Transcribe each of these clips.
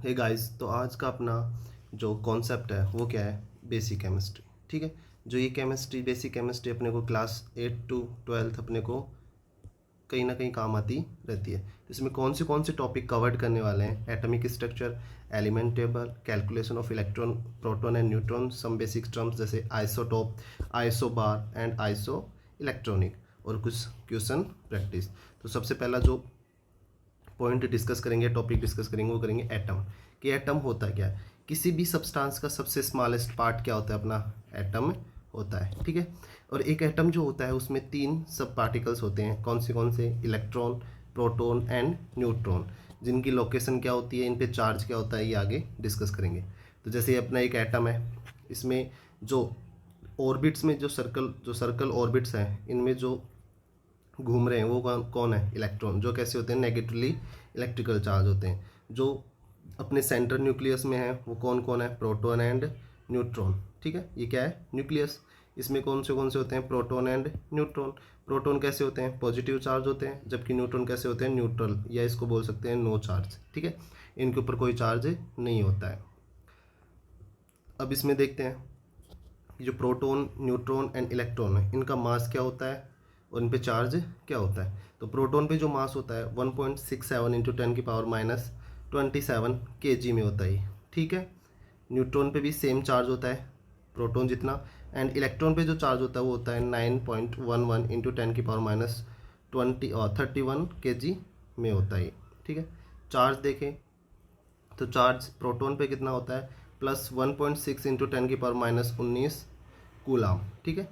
Hey guys, तो आज का अपना जो कॉन्सेप्ट है वो क्या है? Basic chemistry. ठीक है, जो ये केमिस्ट्री बेसिक केमिस्ट्री अपने को क्लास 8 टू 12 अपने को कहीं ना कहीं काम आती रहती है। तो इसमें कौन से टॉपिक कवर्ड करने वाले हैं? Atomic structure, element table, calculation of electron, proton and neutron, some basic terms जैसे isotope, isobar and isoelectronic, और कुछ क्वेश्चन प्रैक्टिस। तो सबसे पहला जो पॉइंट डिस्कस करेंगे, टॉपिक डिस्कस करेंगे, वो करेंगे एटम। कि एटम होता क्या है? किसी भी सब्सटेंस का सबसे स्मॉलेस्ट पार्ट क्या होता है? अपना एटम होता है। ठीक है, और एक एटम जो होता है उसमें 3 सब पार्टिकल्स होते हैं। कौन से? इलेक्ट्रॉन, प्रोटॉन एंड न्यूट्रॉन, जिनकी लोकेशन क्या होती है, इन पे चार्ज क्या होता है, ये आगे डिस्कस करेंगे। तो जैसे ये अपना एक एटम है, इसमें जो ऑर्बिट्स में जो सर्कल ऑर्बिट्स हैं, इनमें जो घूम रहे हैं वो कौन है? इलेक्ट्रॉन। जो कैसे होते हैं? नेगेटिवली इलेक्ट्रिकल चार्ज होते हैं। जो अपने सेंट्रल न्यूक्लियस में है वो कौन है? Proton and neutron. ठीक है, ये क्या है? न्यूक्लियस। इसमें कौन से होते हैं? Proton and neutron. प्रोटॉन कैसे होते हैं? पॉजिटिव चार्ज होते हैं, जबकि न्यूट्रॉन कैसे होते हैं? न्यूट्रल, या इसको बोल सकते हैं नो चार्ज। ठीक है, इनके ऊपर कोई चार्ज नहीं होता है। अब इसमें देखते हैं जो प्रोटॉन, न्यूट्रॉन एंड इलेक्ट्रॉन है, इनका मास क्या होता है और इन पे चार्ज क्या होता है। तो प्रोटॉन पे जो मास होता है 1.67 इंटू 10⁻27 kg में होता है। ठीक है, न्यूट्रॉन पे भी सेम चार्ज होता है प्रोटॉन जितना, एंड इलेक्ट्रॉन पे जो चार्ज होता है वो होता है 9.11 इंटू 10⁻31 kg में होता है। ठीक है, चार्ज देखें तो चार्ज प्रोटॉन पे कितना होता है? +1.6 इंटू 10⁻19 कूलाम। ठीक है,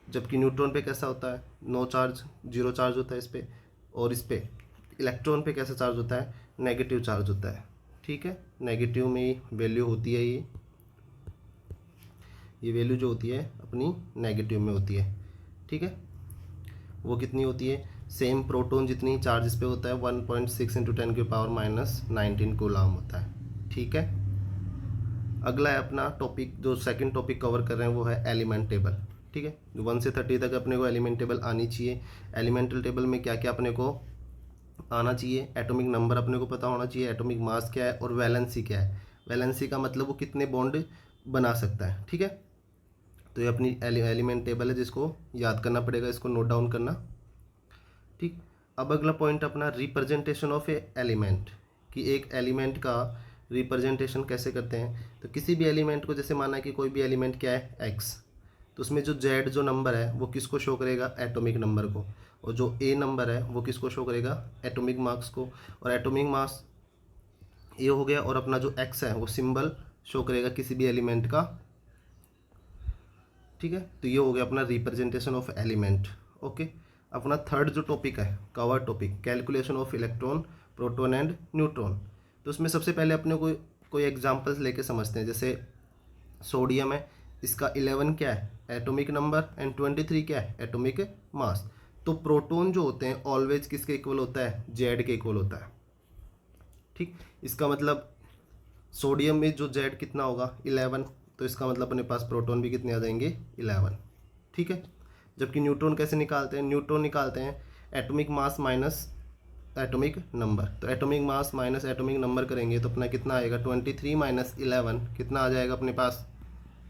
जबकि न्यूट्रॉन पे कैसा होता है? नो चार्ज, जीरो चार्ज होता है इस पे। और इस पे इलेक्ट्रॉन पे कैसा चार्ज होता है? नेगेटिव चार्ज होता है। ठीक है, नेगेटिव में वैल्यू होती है ये वैल्यू जो होती है अपनी नेगेटिव में होती है। ठीक है, वो कितनी होती है? सेम प्रोटॉन जितनी चार्ज इस पे होता है 1.6 इंटू 10⁻19 कूलाम होता है। ठीक है, अगला है अपना टॉपिक, जो सेकंड टॉपिक कवर कर रहे हैं वो है एलिमेंट टेबल। ठीक है, 1 से 30 तक अपने को एलिमेंट टेबल आनी चाहिए। एलिमेंटल टेबल में क्या क्या अपने को आना चाहिए? एटॉमिक नंबर अपने को पता होना चाहिए, एटॉमिक मास क्या है, और वैलेंसी क्या है। वैलेंसी का मतलब वो कितने बॉन्ड बना सकता है। ठीक है, तो ये अपनी एलिमेंट टेबल है, जिसको याद करना पड़ेगा, इसको नोट डाउन करना। ठीक, अब अगला पॉइंट अपना रिप्रेजेंटेशन ऑफ ए एलिमेंट, कि एक एलिमेंट का रिप्रेजेंटेशन कैसे करते हैं। तो किसी भी एलिमेंट को, जैसे माना कि कोई भी एलिमेंट क्या है? एक्स, तो उसमें जो जेड जो नंबर है वो किसको शो करेगा? एटॉमिक नंबर को। और जो ए नंबर है वो किसको शो करेगा? एटॉमिक मास को। और एटॉमिक मास ए हो गया, और अपना जो एक्स है वो सिंबल शो करेगा किसी भी एलिमेंट का। ठीक है, तो ये हो गया अपना रिप्रेजेंटेशन ऑफ एलिमेंट। ओके, अपना थर्ड जो टॉपिक है, cover topic, calculation of electron, proton and neutron. तो उसमें सबसे पहले अपने को कोई एग्जांपल्स लेके समझते हैं। जैसे सोडियम है, इसका 11 क्या है? एटॉमिक नंबर, एंड 23 क्या है? Atomic mass. तो प्रोटॉन जो होते हैं ऑलवेज किसके इक्वल होता है? जेड के इक्वल होता है। ठीक, इसका मतलब सोडियम में जो जेड कितना होगा? 11, तो इसका मतलब अपने पास प्रोटॉन भी कितने आ जाएंगे? 11। ठीक है, जबकि न्यूट्रॉन कैसे निकालते हैं? न्यूट्रॉन निकालते हैं atomic mass minus atomic number. तो atomic mass minus atomic number करेंगे तो अपना कितना आएगा? 23 माइनस 11 कितना आ जाएगा अपने पास?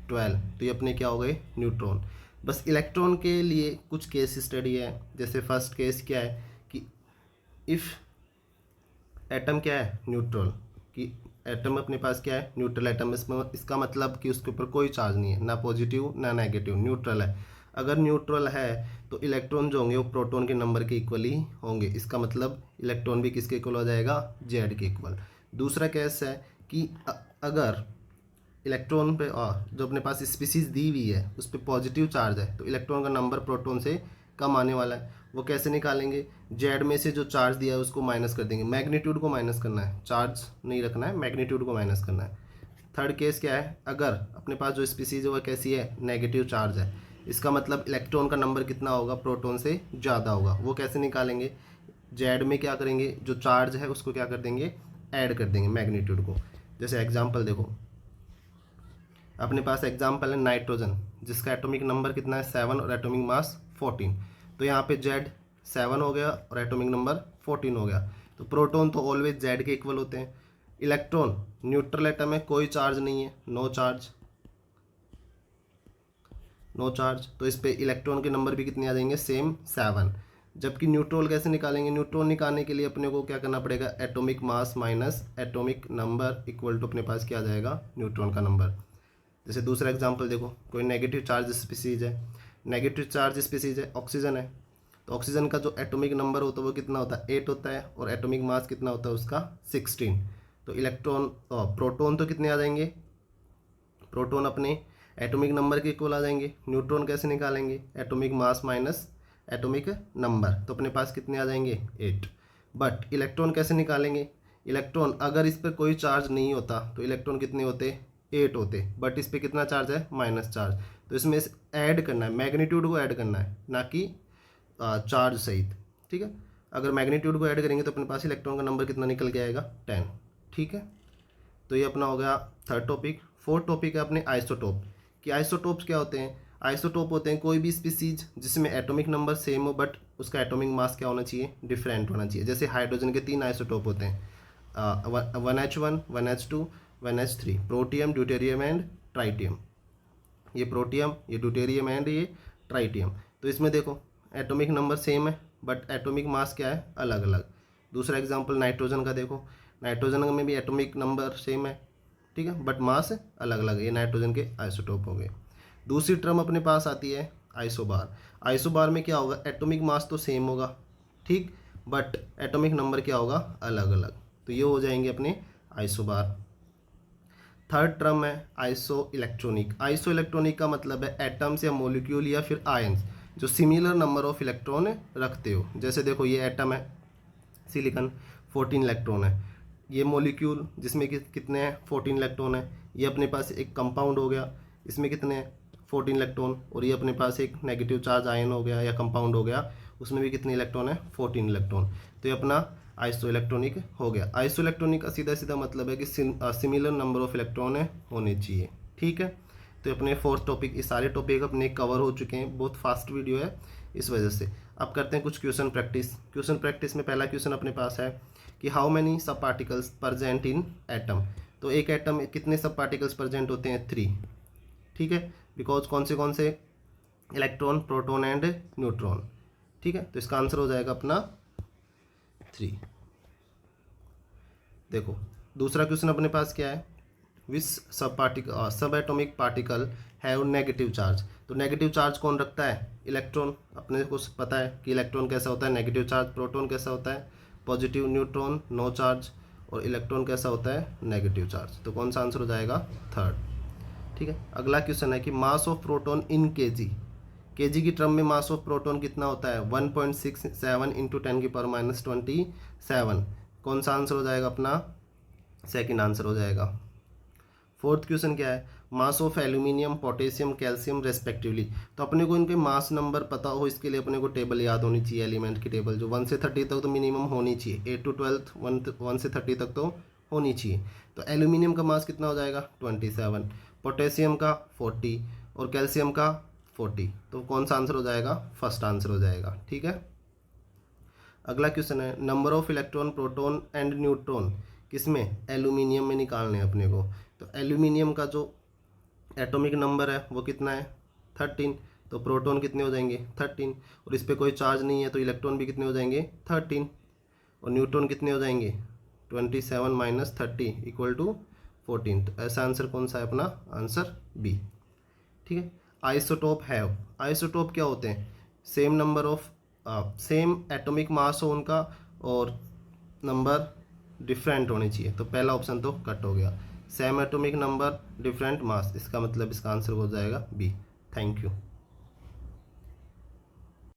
12। तो ये अपने क्या हो गए? न्यूट्रॉन। बस इलेक्ट्रॉन के लिए कुछ केस स्टडी है। जैसे फर्स्ट केस क्या है कि इफ़ एटम क्या है? न्यूट्रल, कि एटम अपने पास क्या है? Neutral atom. इसका मतलब कि उसके ऊपर कोई चार्ज नहीं है, ना पॉजिटिव ना नेगेटिव, न्यूट्रल है। अगर न्यूट्रल है तो इलेक्ट्रॉन जो होंगे वो प्रोटॉन के नंबर के इक्वल ही होंगे। इसका मतलब इलेक्ट्रॉन भी किसके इक्वल हो जाएगा? जेड के इक्वल। दूसरा केस है कि अगर इलेक्ट्रॉन पे जो अपने पास स्पीसीज दी हुई है उस पर पॉजिटिव चार्ज है, तो इलेक्ट्रॉन का नंबर प्रोटॉन से कम आने वाला है। वो कैसे निकालेंगे? जेड में से जो चार्ज दिया है उसको माइनस कर देंगे, मैग्नीट्यूड को माइनस करना है, चार्ज नहीं रखना है, मैग्नीट्यूड को माइनस करना है। थर्ड केस क्या है? अगर अपने पास जो स्पीसीज है वो कैसी है? नेगेटिव चार्ज है। इसका मतलब इलेक्ट्रॉन का नंबर कितना होगा? प्रोटॉन से ज़्यादा होगा। वो कैसे निकालेंगे? जेड में क्या करेंगे? जो चार्ज है उसको क्या कर देंगे? ऐड कर देंगे मैग्नीट्यूड को। जैसे एग्जाम्पल देखो, अपने पास एग्जाम्पल है नाइट्रोजन, जिसका एटॉमिक नंबर कितना है? 7 और एटॉमिक मास 14। तो यहाँ पे जेड 7 हो गया और एटॉमिक नंबर 14 हो गया। तो प्रोटॉन तो ऑलवेज जेड के इक्वल होते हैं। इलेक्ट्रॉन न्यूट्रल एटम है, कोई चार्ज नहीं है, नो चार्ज, नो चार्ज, तो इस पे इलेक्ट्रॉन के नंबर भी कितने आ जाएंगे, सेम 7। जबकि न्यूट्रॉन कैसे निकालेंगे, न्यूट्रॉन निकालने के लिए अपने को क्या करना पड़ेगा, atomic mass minus atomic number equal to अपने पास क्या आ जाएगा, न्यूट्रॉन का नंबर। जैसे दूसरा एग्जांपल देखो, कोई नेगेटिव चार्ज स्पीसीज है, नेगेटिव चार्ज स्पीसीज है, ऑक्सीजन है, तो ऑक्सीजन का जो एटॉमिक नंबर होता है वो कितना होता है, 8 होता है, और एटॉमिक मास कितना होता है उसका, 16। तो इलेक्ट्रॉन प्रोटॉन तो कितने आ जाएंगे, प्रोटॉन अपने एटॉमिक नंबर के इक्वल आ जाएंगे। न्यूट्रॉन कैसे निकालेंगे, atomic mass minus atomic number, तो अपने पास कितने आ जाएंगे, 8। बट इलेक्ट्रॉन कैसे निकालेंगे, इलेक्ट्रॉन अगर इस पर कोई चार्ज नहीं होता तो इलेक्ट्रॉन कितने होते, 8 होते, बट इस पर कितना चार्ज है, माइनस चार्ज, तो इसमें ऐड करना है, मैग्नीट्यूड को ऐड करना है, ना कि चार्ज सहित। ठीक है, अगर मैग्नीट्यूड को ऐड करेंगे तो अपने पास इलेक्ट्रॉन का नंबर कितना निकल के आएगा, 10। ठीक है, तो ये अपना हो गया थर्ड टॉपिक। फोर्थ टॉपिक है अपने आइसोटोप, कि आइसोटोप्स क्या होते हैं, आइसोटोप होते हैं कोई भी स्पीसीज जिसमें एटॉमिक नंबर सेम हो बट उसका एटॉमिक मास क्या होना चाहिए, डिफरेंट होना चाहिए। जैसे हाइड्रोजन के 3 आइसोटोप होते हैं, 1H1, 1H2, 1H3, protium, deuterium and tritium. ये प्रोटियम, ये ड्यूटेरियम एंड ये ट्राइटियम। तो इसमें देखो एटॉमिक नंबर सेम है बट एटॉमिक मास क्या है, अलग अलग। दूसरा एग्जांपल नाइट्रोजन का देखो, नाइट्रोजन में भी एटॉमिक नंबर सेम है, ठीक है, बट मास अलग अलग है। ये नाइट्रोजन के आइसोटोप हो गए। दूसरी टर्म अपने पास आती है आइसोबार। आइसोबार में क्या होगा, एटॉमिक मास तो सेम होगा, ठीक, बट एटॉमिक नंबर क्या होगा, अलग अलग। तो ये हो जाएंगे अपने आइसोबार। थर्ड टर्म है आइसो इलेक्ट्रॉनिक। आइसो इलेक्ट्रॉनिक का मतलब है एटम्स या मोलिक्यूल या फिर आयंस जो सिमिलर नंबर ऑफ इलेक्ट्रॉन रखते हो। जैसे देखो ये एटम है सिलिकॉन, 14 इलेक्ट्रॉन है। ये मॉलिक्यूल जिसमें कि कितने हैं, 14 इलेक्ट्रॉन है। ये अपने पास एक कंपाउंड हो गया, इसमें कितने हैं, 14 इलेक्ट्रॉन। और ये अपने पास एक नेगेटिव चार्ज आयन हो गया या कंपाउंड हो गया, उसमें भी कितने इलेक्ट्रॉन है, 14 इलेक्ट्रॉन। तो ये अपना आइसो इलेक्ट्रॉनिक हो गया। आइसो इलेक्ट्रॉनिक का सीधा सीधा मतलब है कि सिमिलर नंबर ऑफ इलेक्ट्रॉन होने चाहिए। ठीक है, तो अपने फोर्थ टॉपिक, ये सारे टॉपिक अपने कवर हो चुके हैं। बहुत फास्ट वीडियो है इस वजह से। अब करते हैं कुछ क्वेश्चन प्रैक्टिस। क्वेश्चन प्रैक्टिस में पहला क्वेश्चन अपने पास है कि हाउ मैनी सब पार्टिकल्स प्रेजेंट इन एटम। तो एक एटम में कितने सब पार्टिकल्स प्रेजेंट होते हैं, 3। ठीक है, बिकॉज कौन से इलेक्ट्रॉन, प्रोटॉन एंड न्यूट्रॉन। ठीक है, तो इसका आंसर हो जाएगा अपना 3। देखो दूसरा क्वेश्चन अपने पास क्या है, विच सब atomic particle have negative charge. तो नेगेटिव चार्ज कौन रखता है, इलेक्ट्रॉन। अपने को पता है कि इलेक्ट्रॉन कैसा होता है, नेगेटिव चार्ज। प्रोटॉन कैसा होता है, पॉजिटिव। Neutron no charge. और इलेक्ट्रॉन कैसा होता है, नेगेटिव चार्ज। तो कौन सा आंसर हो जाएगा, 3rd। ठीक है, अगला क्वेश्चन है कि mass of proton in KG. KG की टर्म में मास ऑफ प्रोटॉन कितना होता है, 1.67 इंटू 10⁻27। कौन सा आंसर हो जाएगा अपना, सेकंड आंसर हो जाएगा। फोर्थ क्वेश्चन क्या है, mass of aluminium, potassium, calcium respectively. तो अपने को इनके मास नंबर पता हो, इसके लिए अपने को टेबल याद होनी चाहिए, एलिमेंट की टेबल जो 1 से 30 तक तो मिनिमम होनी चाहिए। 8 to 12 1 से 30 तक तो होनी चाहिए। तो एल्यूमिनियम का मास कितना हो जाएगा, 27, पोटेशियम का 40 और कैल्शियम का 40। तो कौन सा आंसर हो जाएगा, फर्स्ट आंसर हो जाएगा। ठीक है, अगला क्वेश्चन है number of electron, proton and neutron किसमें, एल्यूमिनियम में निकालने हैं अपने को। तो एल्यूमिनियम का जो एटॉमिक नंबर है वो कितना है, 13। तो प्रोटॉन कितने हो जाएंगे, 13। और इस पर कोई चार्ज नहीं है तो इलेक्ट्रॉन भी कितने हो जाएंगे, 13। और न्यूट्रॉन कितने हो जाएंगे, 27 - 30 = 14। तो ऐसा आंसर कौन सा है अपना, आंसर बी। ठीक है, आइसोटोप हैव। आइसोटोप क्या होते हैं, same number of same atomic mass हो उनका और नंबर डिफरेंट होनी चाहिए। तो पहला ऑप्शन तो कट हो गया, same atomic number different mass, इसका मतलब इसका आंसर हो जाएगा बी। Thank you.